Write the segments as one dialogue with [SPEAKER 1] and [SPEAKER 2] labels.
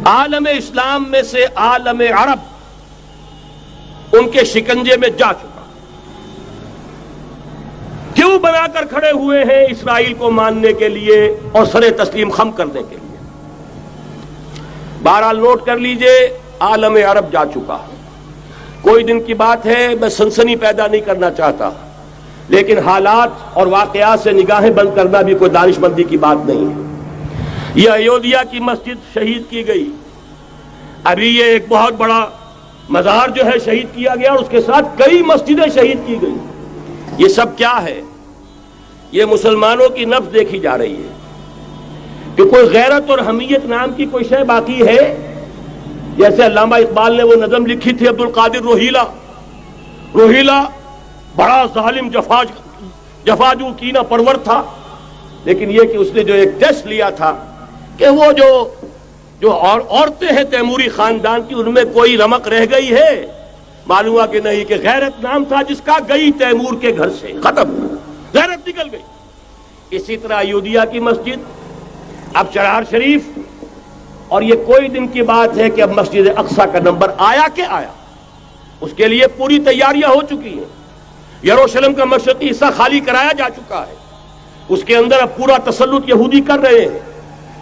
[SPEAKER 1] عالم اسلام میں سے عالم عرب ان کے شکنجے میں جا چکا، کیوں بنا کر کھڑے ہوئے ہیں اسرائیل کو ماننے کے لیے اور سر تسلیم خم کرنے کے لیے؟ بہرحال نوٹ کر لیجئے، عالم عرب جا چکا۔ کوئی دن کی بات ہے، میں سنسنی پیدا نہیں کرنا چاہتا، لیکن حالات اور واقعات سے نگاہیں بند کرنا بھی کوئی دانش مندی کی بات نہیں ہے۔ یہ ایودھیا کی مسجد شہید کی گئی، ابھی یہ ایک بہت بڑا مزار جو ہے شہید کیا گیا، اور اس کے ساتھ کئی مسجدیں شہید کی گئی۔ یہ سب کیا ہے؟ یہ مسلمانوں کی نفس دیکھی جا رہی ہے کہ کوئی غیرت اور حمیت نام کی کوئی شے باقی ہے؟ جیسے علامہ اقبال نے وہ نظم لکھی تھی، عبد القادر روہیلا بڑا ظالم جفاجو کینہ پرور تھا، لیکن یہ کہ اس نے جو ایک ٹیسٹ لیا تھا کہ وہ جو عورتیں ہیں تیموری خاندان کی، ان میں کوئی رمق رہ گئی ہے؟ معلوم ہوا کہ نہیں، کہ غیرت نام تھا جس کا گئی تیمور کے گھر سے، ختم، غیرت نکل گئی۔ اسی طرح ایودھیا کی مسجد، اب چرار شریف، اور یہ کوئی دن کی بات ہے کہ اب مسجد اقصی کا نمبر آیا کہ آیا، اس کے لیے پوری تیاریاں ہو چکی ہیں۔ یروشلم کا مشرقی حصہ خالی کرایا جا چکا ہے، اس کے اندر اب پورا تسلط یہودی کر رہے ہیں،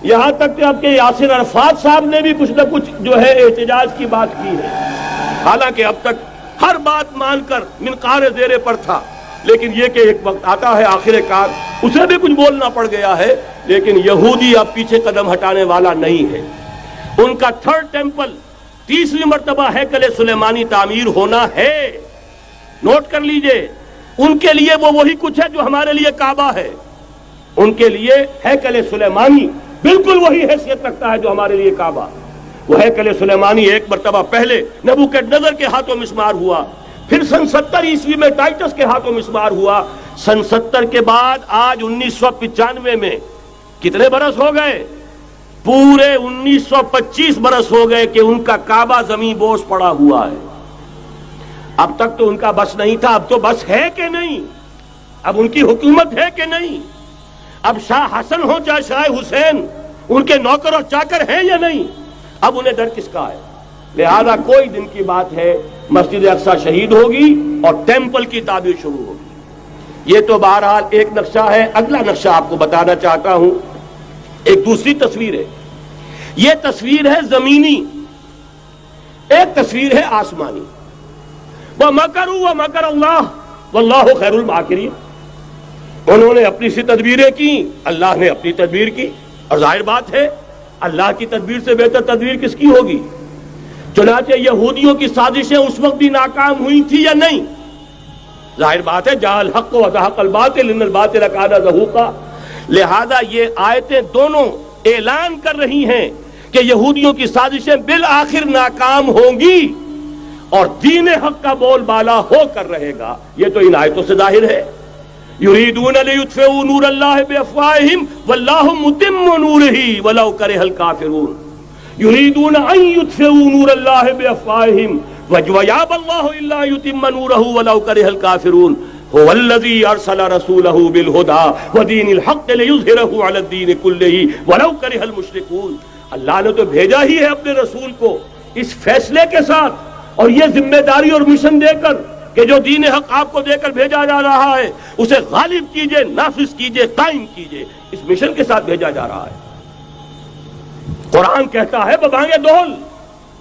[SPEAKER 1] یہاں تک کہ اب کے یاسر عرفات صاحب نے بھی کچھ نہ کچھ جو ہے احتجاج کی بات کی ہے، حالانکہ اب تک ہر بات مان کر منقار زیر پر تھا، لیکن یہ کہ ایک وقت آتا ہے آخر کار اسے بھی کچھ بولنا پڑ گیا ہے۔ لیکن یہودی اب پیچھے قدم ہٹانے والا نہیں ہے۔ ان کا تھرڈ ٹیمپل، تیسری مرتبہ ہیکل سلیمانی تعمیر ہونا ہے۔ نوٹ کر لیجئے، ان کے لیے وہ وہی کچھ ہے جو ہمارے لیے کعبہ ہے، ان کے لیے ہیکل سلیمانی بالکل وہی حیثیت رکھتا ہے جو ہمارے لیے کعبہ۔ وہ ہیکل سلیمانی ایک مرتبہ پہلے نبوکدنضر کے ہاتھوں مسمار ہوا، پھر سن 70 عیسوی میں ٹائٹس کے ہاتھوں مسمار ہوا، سن 70 کے بعد آج 1995 میں کتنے برس ہو گئے؟ پورے 1925 برس ہو گئے کہ ان کا کعبہ زمین بوس پڑا ہوا ہے۔ اب تک تو ان کا بس نہیں تھا، اب تو بس ہے کہ نہیں؟ اب ان کی حکومت ہے کہ نہیں؟ اب شاہ حسن ہو چاہے شاہ حسین، ان کے نوکر اور چاکر ہیں یا نہیں؟ اب انہیں ڈر کس کا ہے؟ لہذا کوئی دن کی بات ہے، مسجد اقصی شہید ہوگی اور ٹیمپل کی تعمیر شروع ہوگی۔ یہ تو بہرحال ایک نقشہ ہے۔ اگلا نقشہ آپ کو بتانا چاہتا ہوں، ایک دوسری تصویر ہے۔ یہ تصویر ہے زمینی، ایک تصویر ہے آسمانی۔ وَمَكَرُوا وَمَكَرَ اللَّهُ وَاللَّهُ خَيْرُ الْمَاكِرِينَ۔ انہوں نے اپنی سی تدبیریں کی، اللہ نے اپنی تدبیر کی، اور ظاہر بات ہے اللہ کی تدبیر سے بہتر تدبیر کس کی ہوگی؟ چنانچہ یہودیوں کی سازشیں اس وقت بھی ناکام ہوئی تھی یا نہیں؟ ظاہر بات ہے جاء الحق وزهق الباطل ان الباطل کان زہوقا۔ لہذا یہ آیتیں دونوں اعلان کر رہی ہیں کہ یہودیوں کی سازشیں بالآخر ناکام ہوں گی اور دین حق کا بول بالا ہو کر رہے گا۔ یہ تو ان آیتوں سے ظاہر ہے۔ یریدون لیطفئوا نور اللہ بافواہہم واللہ متم نورہ ولو کرہ الکافرون۔ یریدون ان یطفئوا نور اللہ بافواہہم ویابى اللہ الا یتم نورہ ولو کرہ الکافرون۔ هو الذی ارسل رسولہ بالہدى ودین الحق لیظہرہ علی الدین کلہ ولو کرہ المشرکون۔ اللہ نے تو بھیجا ہی ہے اپنے رسول کو اس فیصلے کے ساتھ اور یہ ذمہ داری اور مشن دے کر کہ جو دین حق آپ کو دے کر بھیجا جا رہا ہے اسے غالب کیجئے، نافذ کیجئے، قائم کیجئے۔ اس مشن کے ساتھ بھیجا جا رہا ہے۔ قرآن کہتا ہے ببانگ دول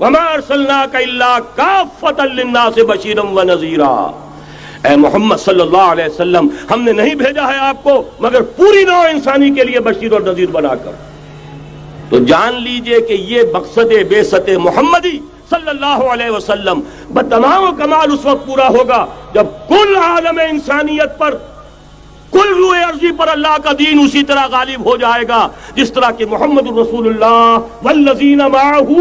[SPEAKER 1] وَمَا أَرْسَلْنَاكَ إِلَّا كَافَّةً لِلنَّاسِ بَشِيرًا وَنَذِيرًا۔ اے محمد صلی اللہ علیہ وسلم، ہم نے نہیں بھیجا ہے آپ کو مگر پوری نوع انسانی کے لیے بشیر اور نذیر بنا کر۔ تو جان لیجئے کہ یہ مقصد بعثت محمدی صلی اللہ علیہ وسلم بتمام کمال اس وقت پورا ہوگا جب کل عالم انسانیت پر، کل روئے ارضی پر اللہ کا دین اسی طرح غالب ہو جائے گا جس طرح کہ محمد رسول اللہ والذین معہ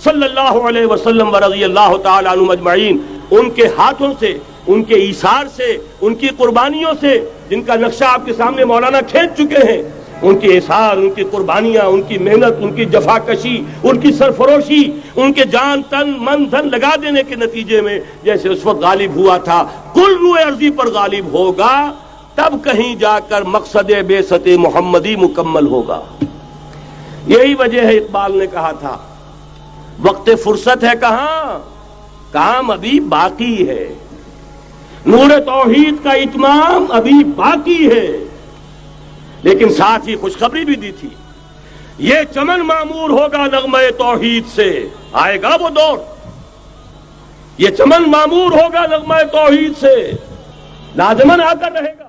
[SPEAKER 1] صلی اللہ علیہ وسلم ورضی اللہ تعالی عنہم اجمعین، ان کے ہاتھوں سے، ان کے ایثار سے، ان کی قربانیوں سے، جن کا نقشہ آپ کے سامنے مولانا کھینچ چکے ہیں، ان کے اثار، ان کی قربانیاں، ان کی محنت، ان کی جفاکشی، ان کی سرفروشی، ان کے جان تن من دھن لگا دینے کے نتیجے میں جیسے اس وقت غالب ہوا تھا کل روئے ارضی پر غالب ہوگا، تب کہیں جا کر مقصد بعثت محمدی مکمل ہوگا۔ یہی وجہ ہے اقبال نے کہا تھا وقت فرصت ہے کہاں، کام ابھی باقی ہے، نور توحید کا اتمام ابھی باقی ہے۔ لیکن ساتھ ہی خوشخبری بھی دی تھی، یہ چمن معمور ہوگا نغمہ توحید سے، آئے گا وہ دور، یہ چمن معمور ہوگا نغمہ توحید سے، لازماً آ کر رہے گا۔